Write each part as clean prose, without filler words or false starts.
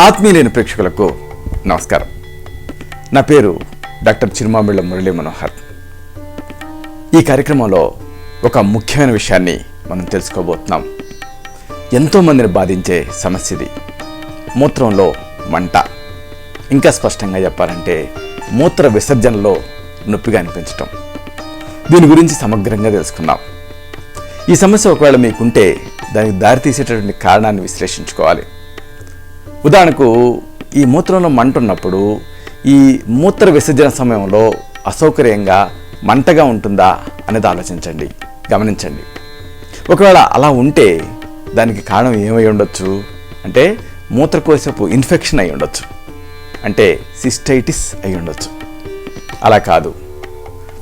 ఆత్మీయులైన ప్రేక్షకులకు నమస్కారం. నా పేరు డాక్టర్ చిరుమామిళ్ళ మురళీ మనోహర్. ఈ కార్యక్రమంలో ఒక ముఖ్యమైన విషయాన్ని మనం తెలుసుకోబోతున్నాం. ఎంతోమందిని బాధించే సమస్య ఇది. మూత్రంలో మంట, ఇంకా స్పష్టంగా చెప్పాలంటే మూత్ర విసర్జనలో నొప్పిగా అనిపించటం. దీని గురించి సమగ్రంగా తెలుసుకుందాం. ఈ సమస్య ఒకవేళ మీకుంటే దానికి దారితీసేటటువంటి కారణాన్ని విశ్లేషించుకోవాలి. ఉదాహరణకు ఈ మూత్రంలో మంట ఉన్నప్పుడు ఈ మూత్ర విసర్జన సమయంలో అసౌకర్యంగా మంటగా ఉంటుందా అనేది ఆలోచించండి, గమనించండి. ఒకవేళ అలా ఉంటే దానికి కారణం ఏమై ఉండొచ్చు అంటే మూత్రకోశపు ఇన్ఫెక్షన్ అయి ఉండొచ్చు, అంటే సిస్టైటిస్ అయి ఉండొచ్చు. అలా కాదు,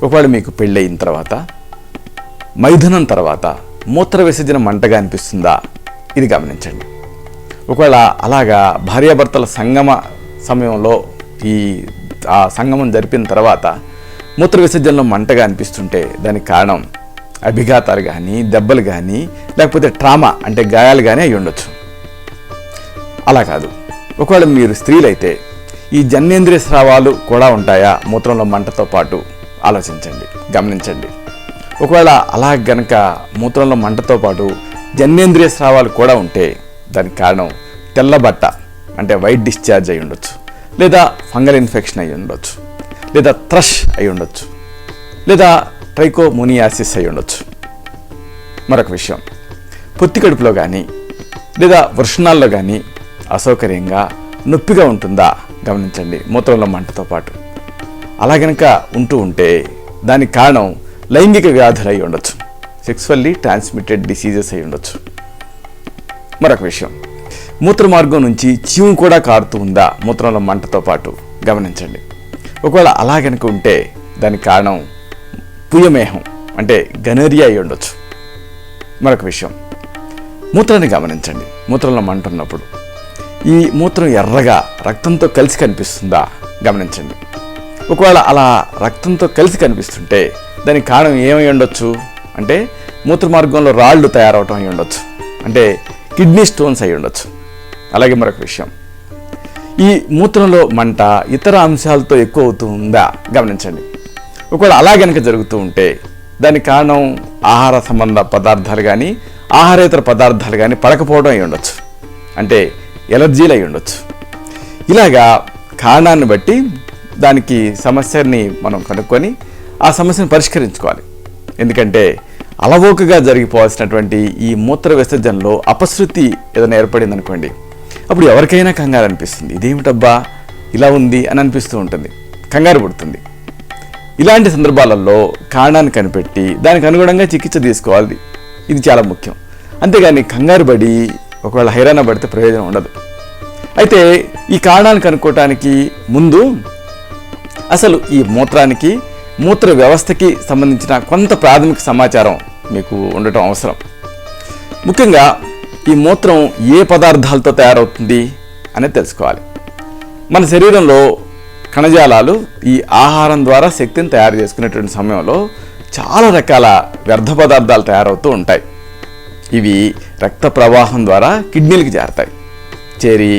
ఒకవేళ మీకు పెళ్ళయిన తర్వాత మైథునం తర్వాత మూత్ర విసర్జన మంటగా అనిపిస్తుందా, ఇది గమనించండి. ఒకవేళ అలాగా భార్యాభర్తల సంగమ సమయంలో ఆ సంగమం జరిపిన తర్వాత మూత్ర విసర్జనలో మంటగా అనిపిస్తుంటే దానికి కారణం అభిఘాతాలు కానీ, దెబ్బలు కానీ, లేకపోతే ట్రామా అంటే గాయాలు కానీ అయి ఉండొచ్చు. అలా కాదు, ఒకవేళ మీరు స్త్రీలైతే ఈ జననేంద్రియ స్రావాలు కూడా ఉంటాయా మూత్రంలో మంటతో పాటు, ఆలోచించండి, గమనించండి. ఒకవేళ అలా గనక మూత్రంలో మంటతో పాటు జననేంద్రియ స్రావాలు కూడా ఉంటే దానికి కారణం తెల్లబట్ట అంటే వైట్ డిశ్చార్జ్ అయి ఉండొచ్చు, లేదా ఫంగల్ ఇన్ఫెక్షన్ అయి ఉండొచ్చు, లేదా థ్రష్ అయి ఉండొచ్చు, లేదా ట్రైకోమోనియాసిస్ అయి ఉండొచ్చు. మరొక విషయం, పొత్తి కడుపులో కానీ లేదా వృషణాల్లో కానీ అసౌకర్యంగా నొప్పిగా ఉంటుందా, గమనించండి మూత్రంలో మంటతో పాటు. అలా గనక ఉంటే దానికి కారణం లైంగిక వ్యాధులు అయి ఉండొచ్చు, సెక్సువల్లీ ట్రాన్స్మిటెడ్ డిసీజెస్ అయి ఉండొచ్చు. మరొక విషయం, మూత్ర మార్గం నుంచి చీము కూడా కారుతూ ఉందా మూత్రంలో మంటతో పాటు, గమనించండి. ఒకవేళ అలా కనుక ఉంటే దానికి కారణం పుయమేహం అంటే గనోరియా అయి ఉండొచ్చు. మరొక విషయం, మూత్రాన్ని గమనించండి. మూత్రంలో మంట ఉన్నప్పుడు ఈ మూత్రం ఎర్రగా రక్తంతో కలిసి కనిపిస్తుందా, గమనించండి. ఒకవేళ అలా రక్తంతో కలిసి కనిపిస్తుంటే దానికి కారణం ఏమై ఉండొచ్చు అంటే మూత్ర మార్గంలో రాళ్ళు తయారవటం అయి ఉండొచ్చు, అంటే కిడ్నీ స్టోన్స్ అయి ఉండొచ్చు. అలాగే మరొక విషయం, ఈ మూత్రంలో మంట ఇతర అంశాలతో ఎక్కువ అవుతూ ఉందా, గమనించండి. ఒకవేళ అలా కనుక జరుగుతూ ఉంటే దానికి కారణం ఆహార సంబంధ పదార్థాలు కానీ ఆహారేతర పదార్థాలు కానీ పడకపోవడం అయి ఉండొచ్చు, అంటే ఎలర్జీలు అయి ఉండొచ్చు. ఇలాగా కారణాన్ని బట్టి దానికి సమస్యని మనం కనుక్కొని ఆ సమస్యను పరిష్కరించుకోవాలి. ఎందుకంటే అలవోకగా జరిగిపోవాల్సినటువంటి ఈ మూత్ర విసర్జనలో అపశృతి ఏదైనా ఏర్పడింది అనుకోండి, అప్పుడు ఎవరికైనా కంగారు అనిపిస్తుంది. ఇదేమిటబ్బా ఇలా ఉంది అని అనిపిస్తూ ఉంటుంది, కంగారు పడుతుంది. ఇలాంటి సందర్భాలలో కారణాన్ని కనిపెట్టి దానికి అనుగుణంగా చికిత్స తీసుకోవాలి. ఇది చాలా ముఖ్యం. అంతేగాని కంగారు పడి ఒకవేళ హైరాణ పడితే ప్రయోజనం ఉండదు. అయితే ఈ కారణాన్ని కనుక్కోవటానికి ముందు అసలు ఈ మూత్రానికి మూత్ర వ్యవస్థకి సంబంధించిన కొంత ప్రాథమిక సమాచారం మీకు ఉండటం అవసరం. ముఖ్యంగా ఈ మూత్రం ఏ పదార్థాలతో తయారవుతుంది అనేది తెలుసుకోవాలి. మన శరీరంలో కణజాలాలు ఈ ఆహారం ద్వారా శక్తిని తయారు చేసుకునేటువంటి సమయంలో చాలా రకాల వ్యర్థ పదార్థాలు తయారవుతూ ఉంటాయి. ఇవి రక్త ప్రవాహం ద్వారా కిడ్నీలకు చేరతాయి, చేరి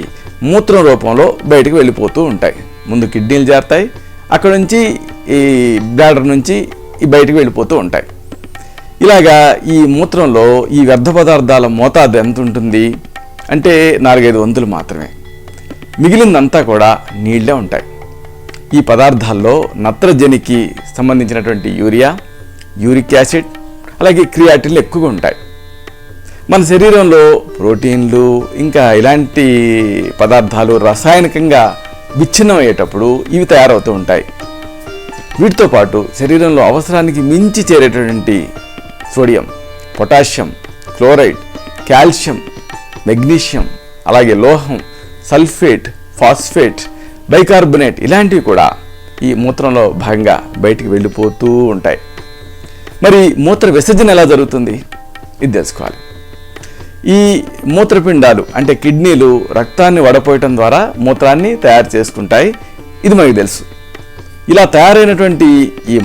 మూత్రం రూపంలో బయటకు వెళ్ళిపోతూ ఉంటాయి. ముందు కిడ్నీలు చేరతాయి, అక్కడ నుంచి ఈ బ్లాడర్ నుంచి ఈ బయటకు వెళ్ళిపోతూ ఉంటాయి. ఇలాగా ఈ మూత్రంలో ఈ వ్యర్థ పదార్థాల మోతాదు ఎంత ఉంటుంది అంటే 4-5 వంతులు మాత్రమే. మిగిలిందంతా కూడా నీళ్ళే ఉంటాయి. ఈ పదార్థాల్లో నత్రజనికి సంబంధించినటువంటి యూరియా, యూరిక్ యాసిడ్, అలాగే క్రియాటిన్లు ఎక్కువగా ఉంటాయి. మన శరీరంలో ప్రోటీన్లు ఇంకా ఇలాంటి పదార్థాలు రసాయనికంగా విచ్ఛిన్నమయ్యేటప్పుడు ఇవి తయారవుతూ ఉంటాయి. వీటితో పాటు శరీరంలో అవసరానికి మించి చేరేటటువంటి sodium, potassium, chloride, calcium, magnesium, అలాగే లోహం, సల్ఫేట్, ఫాస్ఫేట్, బైకార్బోనేట్ ఇలాంటివి కూడా ఈ మూత్రంలో భాగంగా బయటికి వెళ్ళిపోతూ ఉంటాయి. మరి మూత్ర విసర్జన ఎలా జరుగుతుంది ఇది తెలుసుకోవాలి. ఈ మూత్రపిండాలు అంటే కిడ్నీలు రక్తాన్ని వడపోయటం ద్వారా మూత్రాన్ని తయారు చేసుకుంటాయి, ఇది మనకు తెలుసు. ఇలా తయారైనటువంటి ఈ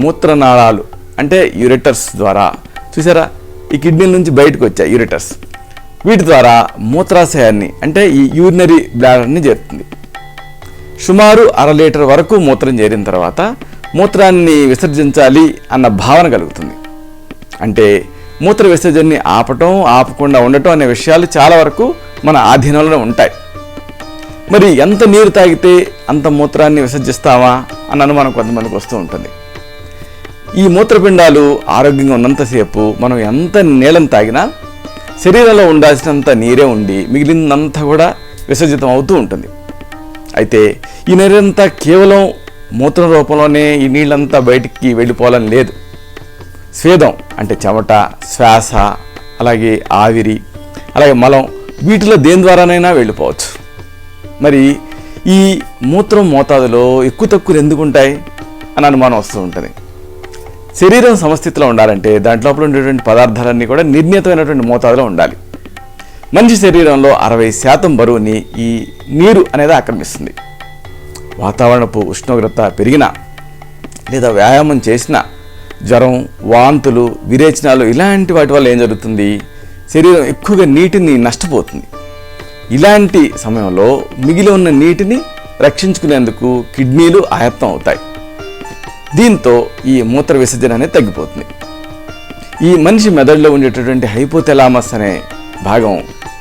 మూత్రనాళాలు అంటే యూరెటర్స్ ద్వారా, చూసారా ఈ కిడ్నీల నుంచి బయటకు వచ్చాయి యూరెటర్స్, వీటి ద్వారా మూత్రాశయాన్ని అంటే ఈ యూరినరీ బ్లాడర్ని చేరుతుంది. సుమారు 1/2 లీటర్ వరకు మూత్రం చేరిన తర్వాత మూత్రాన్ని విసర్జించాలి అన్న భావన కలుగుతుంది. అంటే మూత్ర విసర్జనని ఆపటం, ఆపకుండా ఉండటం అనే విషయాలు చాలా వరకు మన ఆధీనంలో ఉంటాయి. మరి ఎంత నీరు తాగితే అంత మూత్రాన్ని విసర్జిస్తామా అన్న అనుమానం కొంతమందికి వస్తూ ఉంటుంది. ఈ మూత్రపిండాలు ఆరోగ్యంగా ఉన్నంతసేపు మనం ఎంత నీళ్ళని తాగినా శరీరంలో ఉండాల్సినంత నీరే ఉండి మిగిలినంతా కూడా విసర్జితం అవుతూ ఉంటుంది. అయితే ఈ నీరంతా కేవలం మూత్రం రూపంలోనే ఈ నీళ్ళంతా బయటికి వెళ్ళిపోవాలని లేదు. స్వేదం అంటే చెమట, శ్వాస, అలాగే ఆవిరి, అలాగే మలం, వీటిలో దేని ద్వారానైనా వెళ్ళిపోవచ్చు. మరి ఈ మూత్రం మోతాదులో ఎక్కువ తక్కువలు ఎందుకు ఉంటాయి అని అనుమానం వస్తూ ఉంటుంది. శరీరం సమస్థితిలో ఉండాలంటే దాంట్లో ఉండేటువంటి పదార్థాలన్నీ కూడా నిర్ణీతమైనటువంటి మోతాదులో ఉండాలి. మనిషి శరీరంలో 60% బరువుని ఈ నీరు అనేది ఆక్రమిస్తుంది. వాతావరణపు ఉష్ణోగ్రత పెరిగినా లేదా వ్యాయామం చేసినా జ్వరం, వాంతులు, విరేచనాలు ఇలాంటి వాటి వల్ల ఏం జరుగుతుంది, శరీరం ఎక్కువగా నీటిని నష్టపోతుంది. ఇలాంటి సమయంలో మిగిలి ఉన్న నీటిని రక్షించుకునేందుకు కిడ్నీలు ఆయత్తం అవుతాయి. దీంతో ఈ మూత్ర విసర్జన అనేది తగ్గిపోతుంది. ఈ మనిషి మెదడులో ఉండేటటువంటి హైపోథెలామస్ అనే భాగం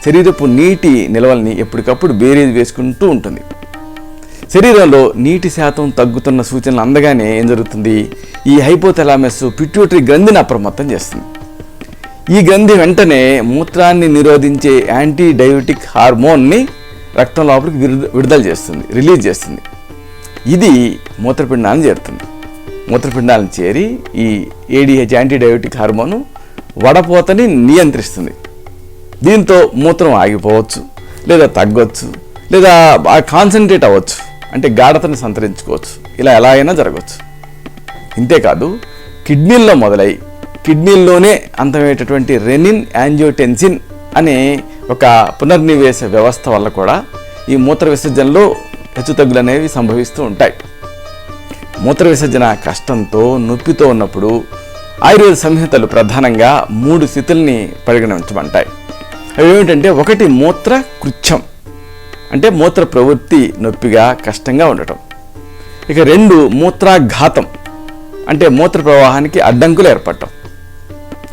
శరీరపు నీటి నిల్వల్ని ఎప్పటికప్పుడు బేరీజ్ వేసుకుంటూ ఉంటుంది. శరీరంలో నీటి శాతం తగ్గుతున్న సూచనలు అందగానే ఏం జరుగుతుంది, ఈ హైపోథెలామస్ పిట్యూటరీ గ్రంథిని అప్రమత్తం చేస్తుంది. ఈ గ్రంథి వెంటనే మూత్రాన్ని నిరోధించే యాంటీ డయాబెటిక్ హార్మోన్ని రక్తం లోపలికి విడుదల చేస్తుంది, రిలీజ్ చేస్తుంది. ఇది మూత్రపిండాలను చేరుతుంది. మూత్రపిండాలను చేరి ఈ ఏడిహెచ్ యాంటీ డయాబెటిక్ హార్మోను వడపోతని నియంత్రిస్తుంది. దీంతో మూత్రం ఆగిపోవచ్చు, లేదా తగ్గొచ్చు, లేదా బాగా కాన్సన్ట్రేట్ అవ్వచ్చు, అంటే గాఢతను సంతరించుకోవచ్చు. ఇలా ఎలా అయినా జరగవచ్చు. ఇంతేకాదు కిడ్నీల్లో మొదలై కిడ్నీల్లోనే అంతమయ్యేటటువంటి రెనిన్ యాంజియోటెన్సిన్ అనే ఒక పునర్నివేశ వ్యవస్థ వల్ల కూడా ఈ మూత్ర విసర్జనలో హెచ్చుతగ్గులు అనేవి సంభవిస్తూ ఉంటాయి. మూత్ర విసర్జన కష్టంతో, నొప్పితో ఉన్నప్పుడు ఆయుర్వేద సంహితలు ప్రధానంగా 3 స్థితుల్ని పరిగణించమంటాయి. అవి ఏమిటంటే, 1 మూత్ర కృత్యం అంటే మూత్ర ప్రవృత్తి నొప్పిగా కష్టంగా ఉండటం. ఇక 2 మూత్రాఘాతం అంటే మూత్ర ప్రవాహానికి అడ్డంకులు ఏర్పడటం.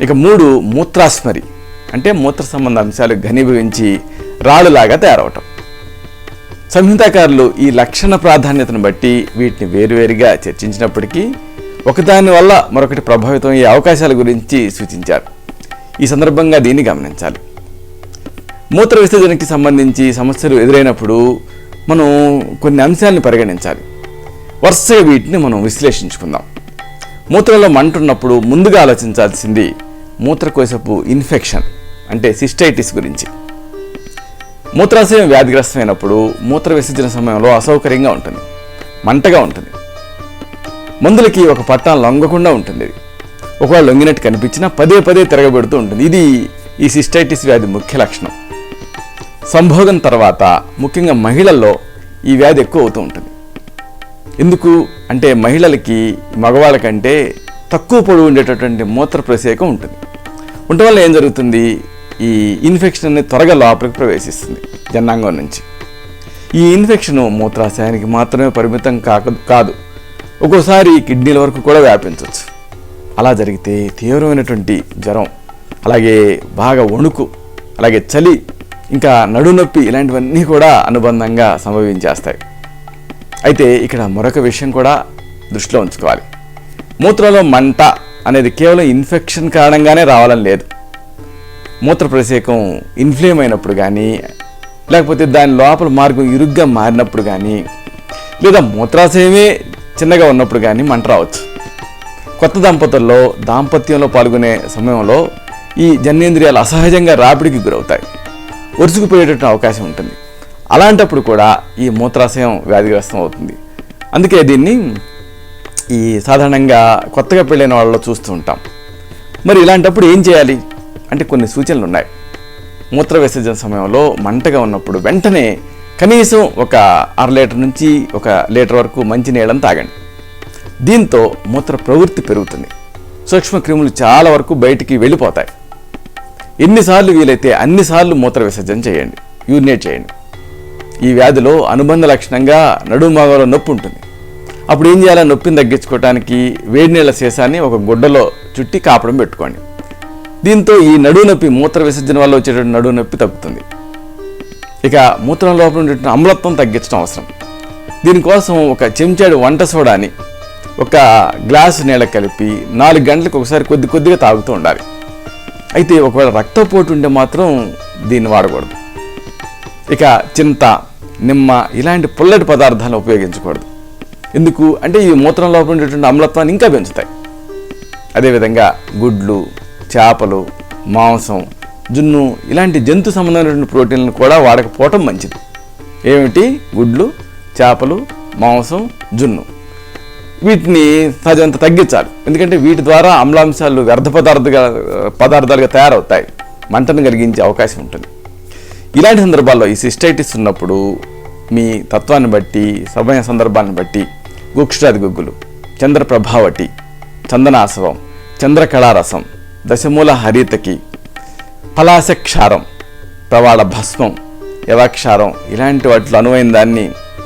ఇక 3 మూత్రాస్మరి అంటే మూత్ర సంబంధ అంశాలు ఘనీభవించి రాళ్ళులాగా తయారవటం. సంహితాకారులు ఈ లక్షణ ప్రాధాన్యతను బట్టి వీటిని వేరువేరుగా చర్చించినప్పటికీ ఒకదాని వల్ల మరొకటి ప్రభావితం అయ్యే అవకాశాల గురించి సూచించారు. ఈ సందర్భంగా దీన్ని గమనించాలి. మూత్ర విసర్జనకి సంబంధించి సమస్యలు ఎదురైనప్పుడు మనం కొన్ని అంశాలను పరిగణించాలి. వరుసగా వీటిని మనం విశ్లేషించుకుందాం. మూత్రంలో మంటున్నప్పుడు ముందుగా ఆలోచించాల్సింది మూత్రకోశపు ఇన్ఫెక్షన్ అంటే సిస్టైటిస్ గురించి. మూత్రాశయం వ్యాధిగ్రస్తమైనప్పుడు మూత్ర విసర్జన సమయంలో అసౌకర్యంగా ఉంటుంది, మంటగా ఉంటుంది. మందులకి ఒక పట్టణం లొంగకుండా ఉంటుంది. ఒకవేళ లొంగినట్టు కనిపించినా పదే పదే తిరగబెడుతూ ఉంటుంది. ఇది ఈ సిస్టైటిస్ వ్యాధి ముఖ్య లక్షణం. సంభోగం తర్వాత ముఖ్యంగా మహిళల్లో ఈ వ్యాధి ఎక్కువ అవుతూ ఉంటుంది. ఎందుకు అంటే మహిళలకి మగవాళ్ళ కంటే తక్కువ పొడవు ఉండేటటువంటి మూత్ర ప్రసేకం ఉంటుంది. ఉండటం వల్ల ఏం జరుగుతుంది, ఈ ఇన్ఫెక్షన్ అనేది త్వరగా లోపలికి ప్రవేశిస్తుంది జనాంగం నుంచి. ఈ ఇన్ఫెక్షన్ మూత్రాశయానికి మాత్రమే పరిమితం కాదు, ఒక్కోసారి కిడ్నీల వరకు కూడా వ్యాపించవచ్చు. అలా జరిగితే తీవ్రమైనటువంటి జ్వరం, అలాగే బాగా వణుకు, అలాగే చలి, ఇంకా నడునొప్పి ఇలాంటివన్నీ కూడా అనుబంధంగా సంభవించేస్తాయి. అయితే ఇక్కడ మరొక విషయం కూడా దృష్టిలో ఉంచుకోవాలి. మూత్రంలో మంట అనేది కేవలం ఇన్ఫెక్షన్ కారణంగానే రావాలని లేదు. మూత్ర ప్రసేకం ఇన్ఫ్లేమ్ అయినప్పుడు కానీ, లేకపోతే దాని లోపల మార్గం ఇరుగ్గా మారినప్పుడు కానీ, లేదా మూత్రాశయమే చిన్నగా ఉన్నప్పుడు కానీ మంట రావచ్చు. కొత్త దంపతుల్లో దాంపత్యంలో పాల్గొనే సమయంలో ఈ జననేంద్రియాలు అసహజంగా రాపిడికి గురవుతాయి, ఒరుసుకుపోయేటటువంటి అవకాశం ఉంటుంది. అలాంటప్పుడు కూడా ఈ మూత్రాశయం వ్యాధిగ్రస్తం అవుతుంది. అందుకే దీన్ని ఈ సాధారణంగా కొత్తగా పెళ్ళైన వాళ్ళలో చూస్తూ ఉంటాం. మరి ఇలాంటప్పుడు ఏం చేయాలి అంటే కొన్ని సూచనలు ఉన్నాయి. మూత్ర విసర్జన సమయంలో మంటగా ఉన్నప్పుడు వెంటనే కనీసం ఒక 1/2 లీటర్ నుంచి 1 లీటర్ వరకు మంచి నీళ్ళని తాగండి. దీంతో మూత్ర ప్రవృత్తి పెరుగుతుంది, సూక్ష్మ క్రిములు చాలా వరకు బయటికి వెళ్ళిపోతాయి. ఎన్నిసార్లు వీలైతే అన్నిసార్లు మూత్ర విసర్జన చేయండి, యూరినేట్ చేయండి. ఈ వ్యాధిలో అనుబంధ లక్షణంగా నడుము భాగంలో నొప్పి ఉంటుంది. అప్పుడు ఏం చేయాలి? నొప్పిని తగ్గించుకోవడానికి వేడి నీళ్ళ సీసాన్ని ఒక గుడ్డలో చుట్టి కాపడం పెట్టుకోండి. దీంతో ఈ నడుము నొప్పి, మూత్ర విసర్జన వల్ల వచ్చేటువంటి నడుము నొప్పి తగ్గుతుంది. ఇక మూత్రం లోపల ఉండేటువంటి అమ్లత్వం తగ్గించడం అవసరం. దీనికోసం ఒక చెంచాడు వంట సోడాని ఒక గ్లాసు నీళ్ళ కలిపి 4 గంటలకు ఒకసారి కొద్దిగా తాగుతూ ఉండాలి. అయితే ఒకవేళ రక్తపోటు ఉంటే మాత్రం దీన్ని వాడకూడదు. ఇక చింత, నిమ్మ ఇలాంటి పుల్లటి పదార్థాలను ఉపయోగించకూడదు. ఎందుకు అంటే ఈ మూత్రం లోపల ఉండేటువంటి అమ్లత్వాన్ని ఇంకా పెంచుతాయి. అదేవిధంగా గుడ్లు, చేపలు, మాంసం, జున్ను ఇలాంటి జంతు సంబంధమైనటువంటి ప్రోటీన్లను కూడా వాడకపోవటం మంచిది. ఏమిటి? గుడ్లు, చేపలు, మాంసం, జున్ను. వీటిని సహజంత తగ్గించాలి. ఎందుకంటే వీటి ద్వారా అమ్లాంశాలు వ్యర్థ పదార్థాలుగా తయారవుతాయి, మంటను కలిగించే అవకాశం ఉంటుంది. ఇలాంటి సందర్భాల్లో ఈ సిస్టైటిస్ ఉన్నప్పుడు మీ తత్వాన్ని బట్టి, సమయ సందర్భాన్ని బట్టి గుక్షాది గుగ్గులు, చంద్రప్రభావటి, చందనాసవం, చంద్రకళారసం, దశమూల హరితకి, పలాస క్షారం, ప్రవాళ భస్మం, యవాక్షారం ఇలాంటి వాటిలో అనువైన దాన్ని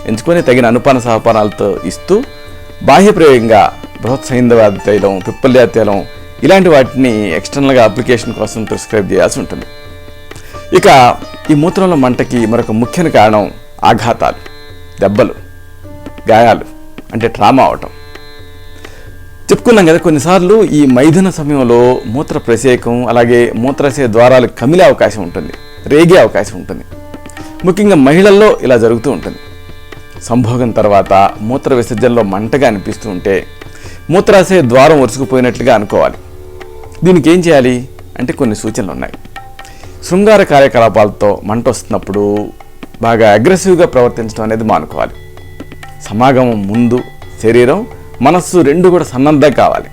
ఎంచుకొని తగిన అనుపాన సహపానాలతో ఇస్తూ బాహ్య ప్రయోగంగా బృహత్ సైంధవ తైలం, పిప్పల్య తైలం ఇలాంటి వాటిని ఎక్స్టర్నల్గా అప్లికేషన్ కోసం ప్రిస్క్రైబ్ చేయాల్సి ఉంటుంది. ఇక ఈ మూత్రంలో మంటకి మరొక ముఖ్య కారణం ఆఘాతాలు, దెబ్బలు, గాయాలు, అంటే ట్రామా అవటం. చెప్పుకున్నాం కదా, కొన్నిసార్లు ఈ మైథున సమయంలో మూత్ర ప్రసేకం, అలాగే మూత్రాశయ ద్వారాలు కమిలే అవకాశం ఉంటుంది, రేగే అవకాశం ఉంటుంది. ముఖ్యంగా మహిళల్లో ఇలా జరుగుతూ ఉంటుంది. సంభోగం తర్వాత మూత్ర విసర్జనలో మంటగా అనిపిస్తూ ఉంటే మూత్రాశయ ద్వారం వరుసుకుపోయినట్లుగా అనుకోవాలి. దీనికి ఏం చేయాలి అంటే కొన్ని సూచనలు ఉన్నాయి. శృంగార కార్యకలాపాలతో మంట వస్తున్నప్పుడు బాగా అగ్రెసివ్గా ప్రవర్తించడం అనేది మానుకోవాలి. సమాగమం ముందు శరీరం, మనస్సు రెండు కూడా సన్నద్ధంగా కావాలి,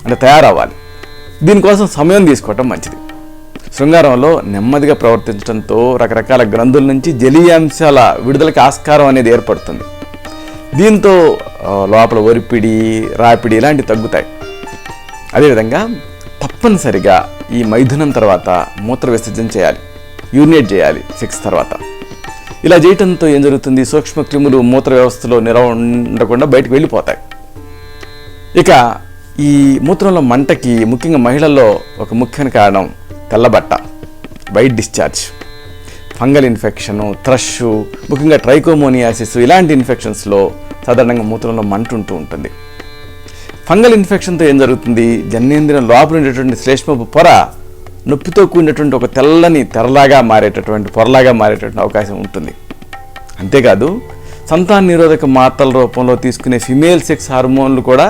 అంటే తయారవ్వాలి. దీనికోసం సమయం తీసుకోవటం మంచిది. శృంగారంలో నెమ్మదిగా ప్రవర్తించడంతో రకరకాల గ్రంథుల నుంచి జలీయాంశాల విడుదలకి ఆస్కారం అనేది ఏర్పడుతుంది. దీంతో లోపల ఒరిపిడి, రాపిడి ఇలాంటివి తగ్గుతాయి. అదేవిధంగా తప్పనిసరిగా ఈ మైథునం తర్వాత మూత్ర విసర్జన చేయాలి, యూరినేట్ చేయాలి సెక్స్ తర్వాత. ఇలా చేయటంతో ఏం జరుగుతుంది? సూక్ష్మ క్రిములు మూత్ర వ్యవస్థలో నిలవ ఉండకుండా బయటకు వెళ్ళిపోతాయి. ఇక ఈ మూత్రంలో మంటకి ముఖ్యంగా మహిళల్లో ఒక ముఖ్యమైన కారణం తెల్లబట్ట, white discharge, fungal infection, thrush, ముఖ్యంగా ట్రైకోమోనియాసిస్ ఇలాంటి ఇన్ఫెక్షన్స్లో సాధారణంగా మూత్రంలో మంట ఉంటూ ఉంటుంది. ఫంగల్ ఇన్ఫెక్షన్తో ఏం జరుగుతుంది? జననేంద్రియం లోపల ఉండేటువంటి శ్లేష్మపు పొర నొప్పితో కూడినటువంటి ఒక తెల్లని తెరలాగా మారేటటువంటి పొరలాగా మారేటటువంటి అవకాశం ఉంటుంది. అంతేకాదు సంతాన నిరోధక మాత్రల రూపంలో తీసుకునే ఫిమేల్ సెక్స్ హార్మోన్లు కూడా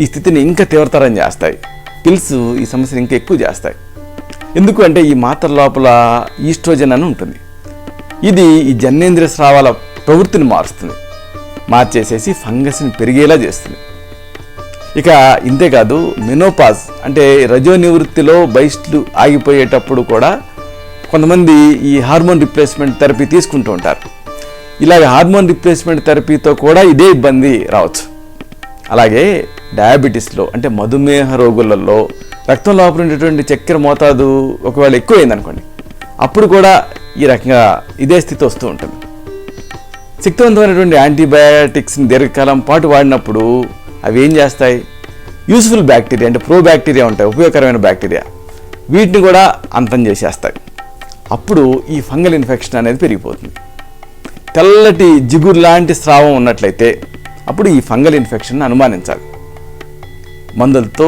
ఈ స్థితిని ఇంకా తీవ్రతరం చేస్తాయి. పిల్స్ ఈ సమస్యను ఇంకా ఎక్కువ చేస్తాయి. ఎందుకు అంటే ఈ మాత్ర లోపల ఈస్ట్రోజన్ అని ఉంటుంది. ఇది ఈ జననేంద్రియ స్రావాల ప్రవృత్తిని మారుస్తుంది, మార్చేసేసి ఫంగస్ని పెరిగేలా చేస్తుంది. ఇక ఇంతేకాదు మెనోపాజ్ అంటే రజో నివృత్తిలో బయస్ట్లు ఆగిపోయేటప్పుడు కూడా కొంతమంది ఈ హార్మోన్ రిప్లేస్మెంట్ థెరపీ తీసుకుంటూ ఉంటారు. ఇలాగ హార్మోన్ రిప్లేస్మెంట్ థెరపీతో కూడా ఇదే ఇబ్బంది రావచ్చు. అలాగే డయాబెటీస్లో అంటే మధుమేహ రోగులలో రక్తం లోపల ఉండేటువంటి చక్కెర మోతాదు ఒకవేళ ఎక్కువైంది అనుకోండి, అప్పుడు కూడా ఈ రకంగా ఇదే స్థితి వస్తూ ఉంటుంది. శక్తివంతమైనటువంటి యాంటీబయాటిక్స్ని దీర్ఘకాలం పాటు వాడినప్పుడు అవి ఏం చేస్తాయి? యూస్ఫుల్ బ్యాక్టీరియా అంటే ప్రో బ్యాక్టీరియా ఉంటాయి, ఉపయోగకరమైన బ్యాక్టీరియా, వీటిని కూడా అంతం చేసేస్తాయి. అప్పుడు ఈ ఫంగల్ ఇన్ఫెక్షన్ అనేది పెరిగిపోతుంది. తెల్లటి జిగురు లాంటి స్రావం ఉన్నట్లయితే అప్పుడు ఈ ఫంగల్ ఇన్ఫెక్షన్ అనుమానించాలి. మందులతో,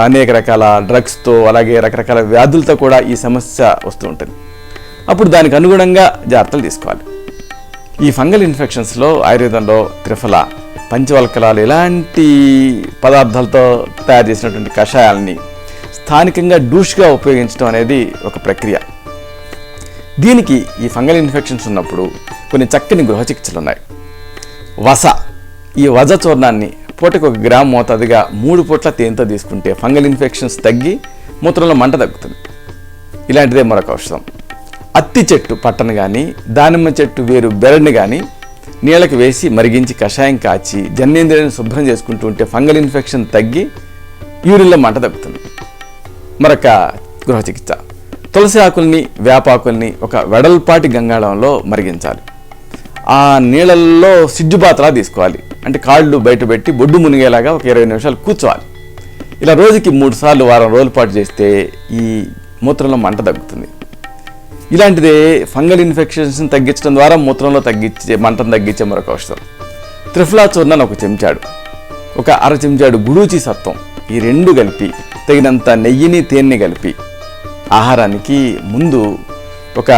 అనేక రకాల డ్రగ్స్తో, అలాగే రకరకాల వ్యాధులతో కూడా ఈ సమస్య వస్తూ ఉంటుంది. అప్పుడు దానికి అనుగుణంగా జాగ్రత్తలు తీసుకోవాలి. ఈ ఫంగల్ ఇన్ఫెక్షన్స్లో ఆయుర్వేదంలో త్రిఫల, పంచవల్కలాలు ఇలాంటి పదార్థాలతో తయారు చేసినటువంటి కషాయాలని స్థానికంగా డూష్గా ఉపయోగించడం అనేది ఒక ప్రక్రియ. దీనికి ఈ ఫంగల్ ఇన్ఫెక్షన్స్ ఉన్నప్పుడు కొన్ని చక్కని గృహ చికిత్సలు ఉన్నాయి. వస, ఈ వజ చూర్ణాన్ని పూటకు 1 గ్రాము మోతాదుగా 3 పూట్ల తేనెతో తీసుకుంటే ఫంగల్ ఇన్ఫెక్షన్స్ తగ్గి మూత్రంలో మంట తగ్గుతుంది. ఇలాంటిదే మరొక ఔషధం. అత్తి చెట్టు పట్టను కానీ, దానిమ్మ చెట్టు వేరు బెరడుని కానీ నీళ్ళకి వేసి మరిగించి కషాయం కాచి జననేంద్రియాన్ని శుభ్రం చేసుకుంటూ ఉంటే ఫంగల్ ఇన్ఫెక్షన్ తగ్గి యూరిన్లో మంట తగ్గుతుంది. మరొక గృహ చికిత్స తులసి ఆకుల్ని వేపాకుల్ని ఒక వెడల్పాటి గంగాళంలో మరిగించాలి. ఆ నీళ్ళల్లో సిజ్జుబాతలా తీసుకోవాలి. అంటే కాళ్ళు బయట పెట్టి బొడ్డు మునిగేలాగా ఒక 20 నిమిషాలు కూర్చోవాలి. ఇలా రోజుకి 3 సార్లు వారం రోజుల పాటు చేస్తే ఈ మూత్రంలో మంట తగ్గుతుంది. ఇలాంటిదే ఫంగల్ ఇన్ఫెక్షన్స్ని తగ్గించడం ద్వారా మూత్రంలో మంటను తగ్గించే మరొక ఔషధం త్రిఫలా చూర్ణాన్ని 1 చెంచాడు, ఒక 1/2 చెంచాడు గుడూచి సత్వం, ఈ 2 కలిపి తగినంత నెయ్యిని తేనెని కలిపి ఆహారానికి ముందు ఒక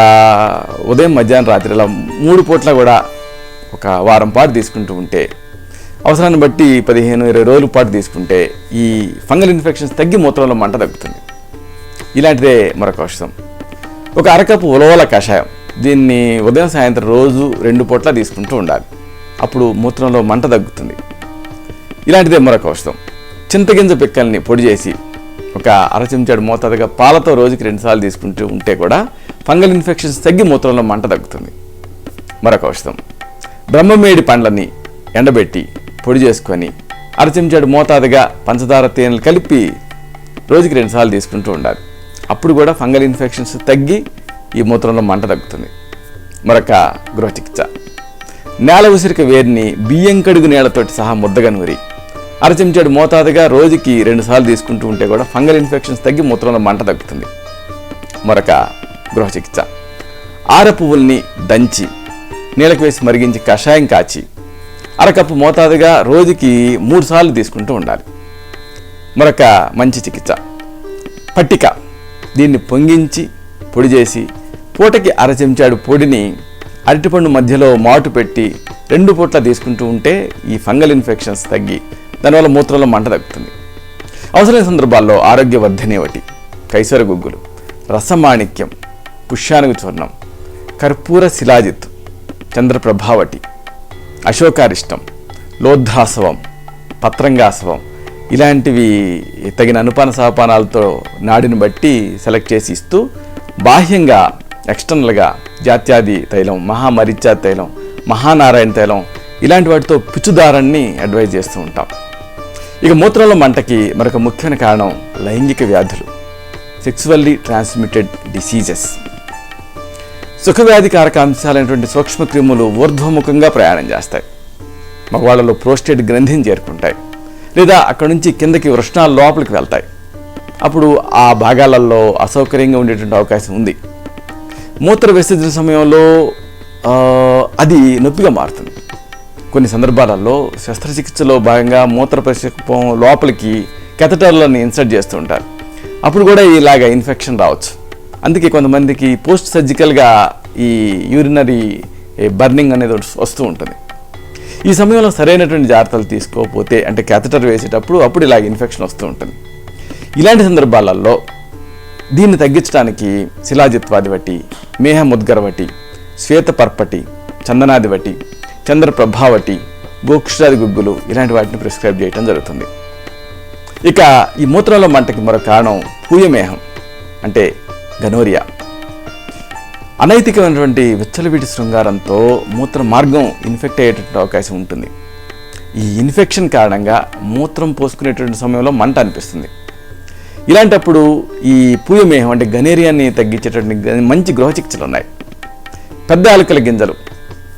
ఉదయం మధ్యాహ్నం రాత్రి ఇలా 3 పూట్ల కూడా ఒక వారం పాటు తీసుకుంటూ ఉంటే, అవసరాన్ని బట్టి 15-20 రోజుల పాటు తీసుకుంటే ఈ ఫంగల్ ఇన్ఫెక్షన్స్ తగ్గి మూత్రంలో మంట తగ్గుతుంది. ఇలాంటిదే మరొక ఔషధం ఒక 1/2 కప్పు ఉలవల కషాయం. దీన్ని ఉదయం సాయంత్రం రోజు 2 పూట్ల తీసుకుంటూ ఉండాలి. అప్పుడు మూత్రంలో మంట తగ్గుతుంది. ఇలాంటిదే మరొక ఔషధం చింతగింజ పిక్కల్ని పొడి చేసి ఒక 1/2 చెంచాడు మోతాదుగా పాలతో రోజుకి 2 సార్లు తీసుకుంటూ ఉంటే కూడా ఫంగల్ ఇన్ఫెక్షన్స్ తగ్గి మూత్రంలో మంట తగ్గుతుంది. మరొక ఔషధం బ్రహ్మమేడి పండ్లని ఎండబెట్టి పొడి చేసుకొని 1/2 చెంచాడు మోతాదుగా పంచదార తేనెలు కలిపి రోజుకి 2 సార్లు తీసుకుంటూ ఉండాలి. అప్పుడు కూడా ఫంగల్ ఇన్ఫెక్షన్స్ తగ్గి ఈ మూత్రంలో మంట తగ్గుతుంది. మరొక గృహ చికిత్స నేల ఉసిరిక వేరిని బియ్యం కడుగు నీళ్లతోటి సహా ముద్దగా నూరి 1/2 చెంచాడు మోతాదుగా రోజుకి 2 సార్లు తీసుకుంటూ ఉంటే కూడా ఫంగల్ ఇన్ఫెక్షన్స్ తగ్గి మూత్రంలో మంట తగ్గుతుంది. మరొక గృహ చికిత్స ఆర పువ్వుల్ని దంచి నీళ్ళకు వేసి మరిగించి కషాయం కాచి 1/2 కప్పు మోతాదుగా రోజుకి 3 సార్లు తీసుకుంటూ ఉండాలి. మరొక మంచి చికిత్స పట్టిక. దీన్ని పొంగించి పొడి చేసి పూటకి 1/2 చెంచాడు పొడిని అరటిపండు మధ్యలో మాటు పెట్టి 2 పూట్ల తీసుకుంటూ ఉంటే ఈ ఫంగల్ ఇన్ఫెక్షన్స్ తగ్గి దానివల్ల మూత్రంలో మంట తగ్గుతుంది. అవసరమైన సందర్భాల్లో ఆరోగ్యవర్ధనే ఒకటి కైసర గుగ్గులు, రసమాణిక్యం, పుష్యానుగు చూర్ణం, కర్పూర శిలాజిత్, చంద్రప్రభావటి, అశోకారిష్టం, లోద్ధాసవం, పత్రంగాసవం ఇలాంటివి తగిన అనుపాన సహపానాలతో నాడిని బట్టి సెలెక్ట్ చేసి ఇస్తూ బాహ్యంగా ఎక్స్టర్నల్గా జాత్యాది తైలం, మహామరిచా తైలం, మహానారాయణ తైలం ఇలాంటి వాటితో పిచ్చుదారాన్ని అడ్వైజ్ చేస్తూ ఉంటాం. ఇక మూత్రంలో మంటకి మరొక ముఖ్యమైన కారణం లైంగిక వ్యాధులు, సెక్సువల్లీ ట్రాన్స్మిటెడ్ డిసీజెస్. సుఖవ్యాధికారక అంశాలైనటువంటి సూక్ష్మక్రిములు ఊర్ధ్వముఖంగా ప్రయాణం చేస్తాయి. మగవాళ్ళలో ప్రోస్టేట్ గ్రంథిని చేరుకుంటాయి లేదా అక్కడి నుంచి కిందకి వృషణాల లోపలికి వెళ్తాయి. అప్పుడు ఆ భాగాలలో అసౌకర్యంగా ఉండేటువంటి అవకాశం ఉంది. మూత్ర విసర్జన సమయంలో అది నొప్పిగా మారుతుంది. కొన్ని సందర్భాలలో శస్త్రచికిత్సలో భాగంగా మూత్ర ప్రక్షేపం లోపలికి కెథటర్లను ఇన్సర్ట్ చేస్తూ ఉంటారు. అప్పుడు కూడా ఇలాగ ఇన్ఫెక్షన్ రావచ్చు. అందుకే కొంతమందికి పోస్ట్ సర్జికల్గా ఈ యూరినరీ బర్నింగ్ అనేది వస్తూ ఉంటుంది. ఈ సమయంలో సరైనటువంటి జాగ్రత్తలు తీసుకోకపోతే అంటే క్యాథెటర్ వేసేటప్పుడు అప్పుడు ఇలాగ ఇన్ఫెక్షన్ వస్తూ ఉంటుంది. ఇలాంటి సందర్భాలలో దీన్ని తగ్గించడానికి శిలాజిత్వాదివటి, మేహముద్గరవటి, శ్వేతపర్పటి, చందనాదివటి, చంద్రప్రభావటి, గోక్షాది గుగ్గులు ఇలాంటి వాటిని ప్రిస్క్రైబ్ చేయడం జరుగుతుంది. ఇక ఈ మూత్రంలో మంటకి మరో కారణం పూయమేహం అంటే గనోరియా. అనైతికమైనటువంటి విచ్చలవిడి శృంగారంతో మూత్ర మార్గం ఇన్ఫెక్ట్ అయ్యేటువంటి అవకాశం ఉంటుంది. ఈ ఇన్ఫెక్షన్ కారణంగా మూత్రం పోసుకునేటువంటి సమయంలో మంట అనిపిస్తుంది. ఇలాంటప్పుడు ఈ పూయమేహం అంటే గనేరియాని తగ్గించేటువంటి మంచి గృహ చికిత్సలు ఉన్నాయి. పెద్ద యాలకుల గింజలు,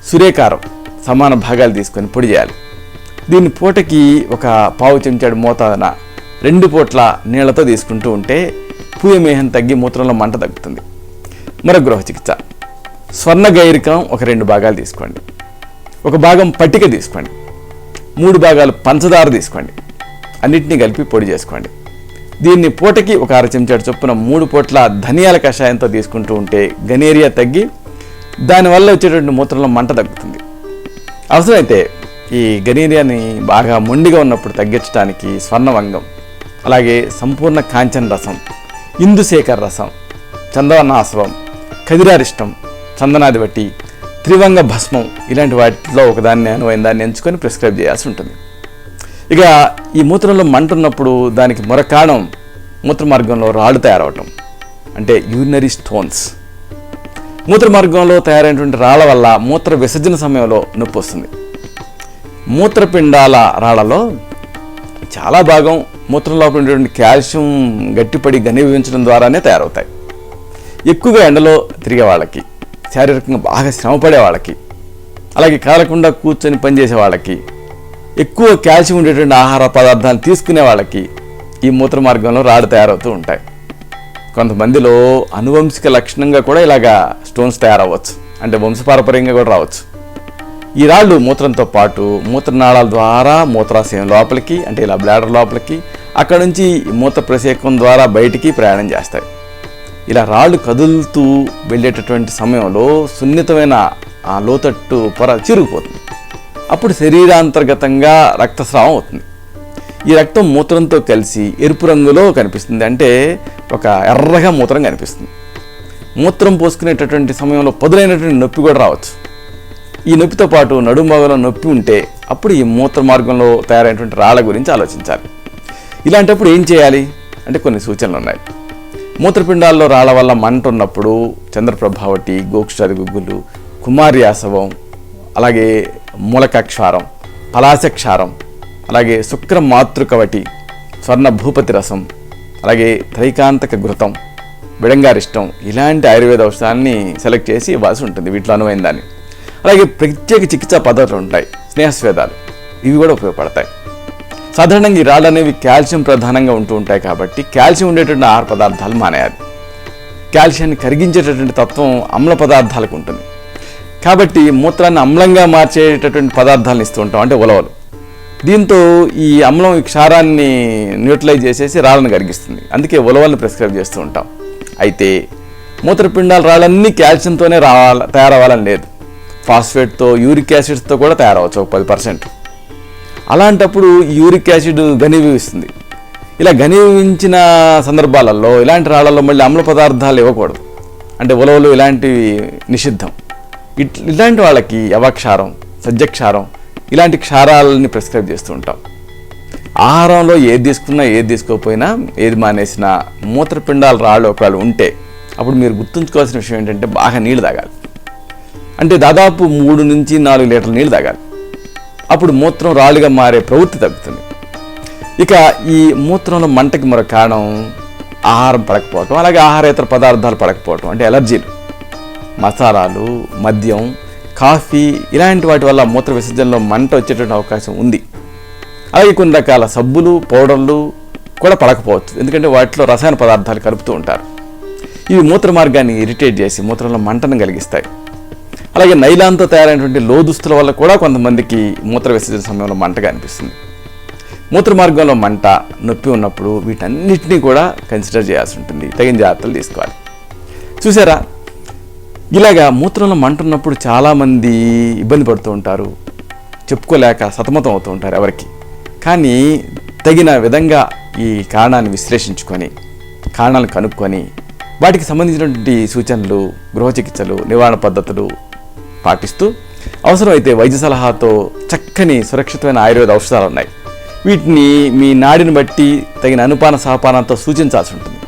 సూర్యకారం సమాన భాగాలు తీసుకొని పొడి చేయాలి. దీన్ని పూటకి ఒక 1/2 చెంచాడు మోతాదున 2 పూట్ల నీళ్లతో తీసుకుంటూ ఉంటే పూయమేహం తగ్గి మూత్రంలో మంట తగ్గుతుంది. మరో గృహ చికిత్స స్వర్ణగైరికం ఒక 2 భాగాలు తీసుకోండి, 1 భాగం పట్టిక తీసుకోండి, 3 భాగాలు పంచదార తీసుకోండి, అన్నిటినీ కలిపి పొడి చేసుకోండి. దీన్ని పూటకి ఒక 1/2 చెంచాడు చొప్పున 3 పూట్ల ధనియాల కషాయంతో తీసుకుంటూ ఉంటే గనేరియా తగ్గి దానివల్ల వచ్చేటువంటి మూత్రంలో మంట తగ్గుతుంది. అవసరమైతే ఈ గనేరియాని బాగా మొండిగా ఉన్నప్పుడు తగ్గించడానికి స్వర్ణవంగం, అలాగే సంపూర్ణ కాంచన రసం, ఇందుశేఖర రసం, చందనాసవం, కదిరారిష్టం, చందనాదివటి, త్రివంగ భస్మం ఇలాంటి వాటిలో ఒకదాన్ని అనువైన దాన్ని ఎంచుకొని ప్రిస్క్రైబ్ చేయాల్సి ఉంటుంది. ఇక ఈ మూత్రంలో మంట ఉన్నప్పుడు దానికి మరొక కారణం మూత్ర మార్గంలో రాళ్ళు తయారవటం అంటే యూరినరీ స్టోన్స్. మూత్ర మార్గంలో తయారైనటువంటి రాళ్ల వల్ల మూత్ర విసర్జన సమయంలో నొప్పి వస్తుంది. మూత్రపిండాల రాళ్లలో చాలా భాగం మూత్రం లోపల ఉండేటువంటి కాల్షియం గట్టిపడి ఘనీభవించడం ద్వారానే తయారవుతాయి. ఎక్కువగా ఎండలో తిరిగే వాళ్ళకి, శారీరకంగా బాగా శ్రమపడే వాళ్ళకి, అలాగే కదలకుండా కూర్చొని పనిచేసే వాళ్ళకి, ఎక్కువ కాల్షియం ఉండేటువంటి ఆహార పదార్థాలు తీసుకునే వాళ్ళకి ఈ మూత్ర మార్గంలో రాళ్ళు తయారవుతూ ఉంటాయి. కొంతమందిలో అనువంశిక లక్షణంగా కూడా ఇలాగా స్టోన్స్ తయారవ్వచ్చు, అంటే వంశపారపర్యంగా కూడా రావచ్చు. ఈ రాళ్ళు మూత్రంతో పాటు మూత్రనాళాల ద్వారా మూత్రాశయం లోపలికి, అంటే ఇలా బ్లాడర్ లోపలికి, అక్కడ నుంచి మూత్ర ప్రసేకం ద్వారా బయటికి ప్రయాణం చేస్తాయి. ఇలా రాళ్ళు కదులుతూ వెళ్ళేటటువంటి సమయంలో సున్నితమైన ఆ లోతట్టు పొర చిరిగిపోతుంది. అప్పుడు శరీరాంతర్గతంగా రక్తస్రావం అవుతుంది. ఈ రక్తం మూత్రంతో కలిసి ఎరుపు రంగులో కనిపిస్తుంది, అంటే ఒక ఎర్రగా మూత్రం కనిపిస్తుంది. మూత్రం పోసుకునేటటువంటి సమయంలో పదులైనటువంటి నొప్పి కూడా రావచ్చు. ఈ నొప్పితో పాటు నడుము భాగంలో నొప్పి ఉంటే అప్పుడు ఈ మూత్ర మార్గంలో తయారైనటువంటి రాళ్ళ గురించి ఆలోచించాలి. ఇలాంటప్పుడు ఏం చేయాలి అంటే కొన్ని సూచనలు ఉన్నాయి. మూత్రపిండాల్లో రాళ్ళ వల్ల మంట ఉన్నప్పుడు చంద్రప్రభావటి, గోక్షాది గుగ్గులు, కుమార్యాసవం, అలాగే మూలకాక్షారం, పలాశక్షారం, అలాగే శుక్ర మాతృకవటి, స్వర్ణ భూపతి రసం, అలాగే త్రైకాంతక ఘృతం, బిడంగారిష్టం, ఇలాంటి ఆయుర్వేద ఔషధాన్ని సెలెక్ట్ చేసి ఇవ్వాల్సి ఉంటుంది వీటిలో అనువైన దాన్ని. అలాగే ప్రత్యేక చికిత్సా పద్ధతులు ఉంటాయి, స్నేహస్వేదాలు, ఇవి కూడా ఉపయోగపడతాయి. సాధారణంగా ఈ రాళ్ళు అనేవి కాల్షియం ప్రధానంగా ఉంటూ ఉంటాయి కాబట్టి కాల్షియం ఉండేటువంటి ఆహార పదార్థాలు మానేయాలి. కాల్షియాన్ని కరిగించేటటువంటి తత్వం అమ్ల పదార్థాలకు ఉంటుంది కాబట్టి మూత్రాన్ని అమ్లంగా మార్చేటటువంటి పదార్థాలను ఇస్తూ ఉంటాం, అంటే ఉలవలు. దీంతో ఈ అమ్లం ఈ క్షారాన్ని న్యూట్రలైజ్ చేసేసి రాళ్ళను కరిగిస్తుంది. అందుకే ఉలవల్ని ప్రిస్క్రైబ్ చేస్తూ ఉంటాం. అయితే మూత్రపిండాల రాళ్ళన్నీ కాల్షియంతోనే తయారవ్వాలని లేదు. ఫాస్ఫేట్తో, యూరిక్ యాసిడ్స్తో కూడా తయారవచ్చు ఒక 10%. అలాంటప్పుడు యూరిక్ యాసిడ్ ఘనీభవిస్తుంది. ఇలా ఘనీభవించిన సందర్భాలలో ఇలాంటి రాళ్లలో మళ్ళీ అమ్ల పదార్థాలు ఇవ్వకూడదు, అంటే ఉలవలు ఇలాంటివి నిషిద్ధం. ఇలాంటి వాళ్ళకి యవక్షారం, సజ్జక్షారం ఇలాంటి క్షారాలని ప్రిస్క్రైబ్ చేస్తూ ఉంటాం. ఆహారంలో ఏది తీసుకున్నా ఏది తీసుకోకపోయినా ఏది మానేసినా మూత్రపిండాల రాళ్ళు ఒకవేళ ఉంటే అప్పుడు మీరు గుర్తుంచుకోవాల్సిన విషయం ఏంటంటే బాగా నీళ్ళు తాగాలి. అంటే దాదాపు 3 నుంచి 4 లీటర్ల నీళ్ళు తాగాలి. అప్పుడు మూత్రం రాళ్ళుగా మారే ప్రవృత్తి తగ్గుతుంది. ఇక ఈ మూత్రంలో మంటకి మరొక కారణం ఆహారం పడకపోవటం, అలాగే ఆహారేతర పదార్థాలు పడకపోవటం, అంటే ఎలర్జీలు, మసాలాలు, మద్యం, కాఫీ ఇలాంటి వాటి వల్ల మూత్ర విసర్జనలో మంట వచ్చేటువంటి అవకాశం ఉంది. అలాగే కొన్ని రకాల సబ్బులు, పౌడర్లు కూడా పడకపోవచ్చు, ఎందుకంటే వాటిలో రసాయన పదార్థాలు కలుపుతూ ఉంటారు. ఇవి మూత్ర మార్గాన్ని ఇరిటేట్ చేసి మూత్రంలో మంటను కలిగిస్తాయి. అలాగే నైలాన్తో తయారైనటువంటి లోదుస్తుల వల్ల కూడా కొంతమందికి మూత్ర విసర్జన సమయంలో మంటగా అనిపిస్తుంది. మూత్ర మార్గంలో మంట, నొప్పి ఉన్నప్పుడు వీటన్నిటినీ కూడా కన్సిడర్ చేయాల్సి ఉంటుంది, తగిన జాగ్రత్తలు తీసుకోవాలి. చూసారా, ఇలాగా మూత్రంలో మంట ఉన్నప్పుడు చాలామంది ఇబ్బంది పడుతూ ఉంటారు, చెప్పుకోలేక సతమతం అవుతూ ఉంటారు ఎవరికి. కానీ తగిన విధంగా ఈ కారణాన్ని విశ్లేషించుకొని, కారణాలను కనుక్కొని, వాటికి సంబంధించినటువంటి సూచనలు, గృహ చికిత్సలు, నివారణ పద్ధతులు పాటిస్తూ అవసరమైతే వైద్య సలహాతో చక్కని సురక్షితమైన ఆయుర్వేద ఔషధాలు ఉన్నాయి. వీటిని మీ నాడిని బట్టి తగిన అనుపాన సహపానంతో సూచించాల్సి ఉంటుంది.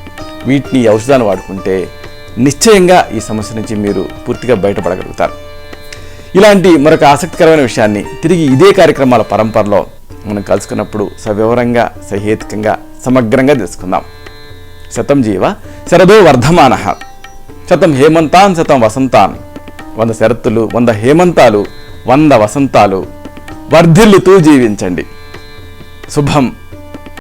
వీటిని ఔషధాన్ని వాడుకుంటే నిశ్చయంగా ఈ సమస్య నుంచి మీరు పూర్తిగా బయటపడగలుగుతారు. ఇలాంటి మరొక ఆసక్తికరమైన విషయాన్ని తిరిగి ఇదే కార్యక్రమాల పరంపరలో మనం కలుసుకున్నప్పుడు సవివరంగా, సహేతుకంగా, సమగ్రంగా తెలుసుకుందాం. శతం జీవ శరదో వర్ధమానః, శతం హేమంతాన్ శతం వసంతాన్, 100 శరత్తులు, 100 హేమంతాలు, 100 వసంతాలు, వర్ధిల్లుతూ జీవించండి. శుభం.